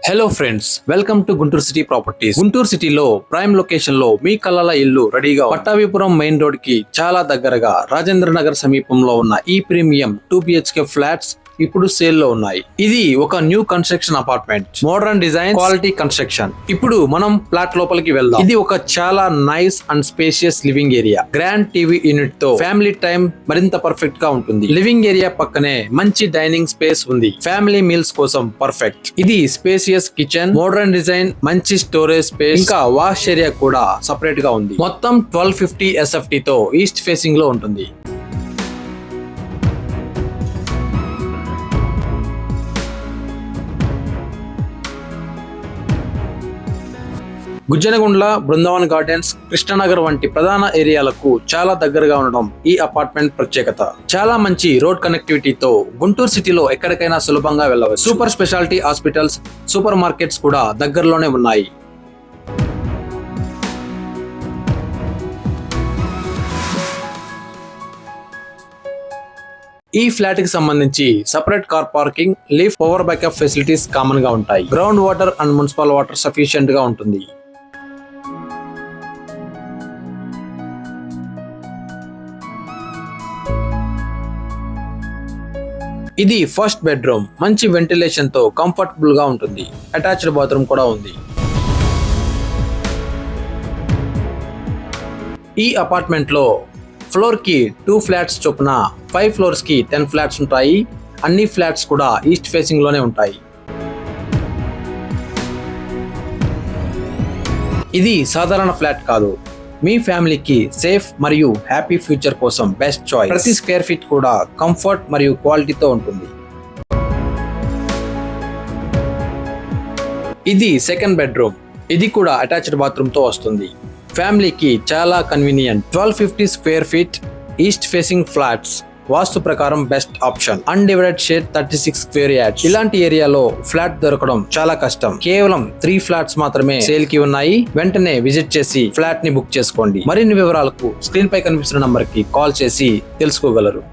Hello friends, welcome to Guntur city properties. Guntur సిటీలో prime location లో మీ కలల ఇల్లు రెడీగా పట్టాభిపురం మెయిన్ రోడ్ కి చాలా దగ్గరగా రాజేంద్ర నగర్ సమీపంలో ఉన్న ఈ ప్రీమియం 2 BHK ఫ్లాట్స్ ఇప్పుడు సేల్ లో ఉన్నాయి. ఇది ఒక new construction apartment, modern design, quality construction. ఇప్పుడు మనం ఫ్లాట్ లోపలికి వెళ్దాం. ఇది ఒక చాలా nice and spacious living area. Grand TV unit తో ఫ్యామిలీ టైం మరింత పర్ఫెక్ట్ గా ఉంటుంది. లివింగ్ ఏరియా పక్కనే మంచి డైనింగ్ స్పేస్ ఉంది. ఫ్యామిలీ మీల్స్ కోసం పర్ఫెక్ట్. ఇది స్పేషియస్ కిచెన్, మోడర్న్ డిజైన్, మంచి స్టోరేజ్ స్పేస్, ఇంకా వాష్ ఏరియా కూడా సెపరేట్ గా ఉంది. మొత్తం 1250 SFT తో ఈస్ట్ ఫేసింగ్ లో ఉంటుంది. గుజ్జనగుండ్ల, బృందావన్ గార్డెన్స్, కృష్ణనగర్ వంటి ప్రధాన ఏరియాలకు చాలా దగ్గరగా ఉండడం ఈ అపార్ట్మెంట్ ప్రత్యేకత. చాలా మంచి రోడ్ కనెక్టివిటీతో గుంటూరు సిటీలో ఎక్కడికైనా సులభంగా వెళ్ళవచ్చు. Super speciality hospitals, super markets కూడా దగ్గరలోనే ఉన్నాయి. ఈ ఫ్లాట్ కి సంబంధించి separate car parking, lift, power backup facilities common గా ఉంటాయి. Ground water and municipal water sufficient గా ఉంటుంది. ఇది ఫస్ట్ బెడ్రూమ్. మంచి వెంటిలేషన్ తో కంఫర్టబుల్ గా ఉంటుంది. అటాచ్డ్ బాత్రూమ్ కూడా ఉంది. ఈ అపార్ట్మెంట్ లో ఫ్లోర్ కి 2 ఫ్లాట్స్ చొప్పున 5 ఫ్లోర్స్ కి 10 ఫ్లాట్స్ ఉంటాయి. అన్ని ఫ్లాట్స్ కూడా ఈస్ట్ ఫేసింగ్ లోనే ఉంటాయి. ఇది సాధారణ ఫ్లాట్ కాదు. మీ ఫ్యామిలీకి సేఫ్ మరియు హ్యాపీ ఫ్యూచర్ కోసం బెస్ట్ చాయిస్. ప్రతి స్క్వేర్ ఫీట్ కూడా కంఫర్ట్ మరియు క్వాలిటీతో ఉంటుంది. ఇది సెకండ్ బెడ్రూమ్. ఇది కూడా అటాచ్డ్ బాత్రూమ్ తో వస్తుంది. ఫ్యామిలీకి చాలా convenient. 1250 square feet east facing flats vastu ప్రకారం best option. Undivided share 36 square yards. ఇలాంటి ఏరియాలో ఫ్లాట్ దొరకడం చాలా కష్టం. కేవలం 3 ఫ్లాట్స్ మాత్రమే సేల్ కి ఉన్నాయి. వెంటనే విజిట్ చేసి ఫ్లాట్ ని బుక్ చేసుకోండి. మరిన్ని వివరాలకు స్క్రీన్ పై కనిపిస్తున్న నంబర్ కి కాల్ చేసి తెలుసుకోగలరు.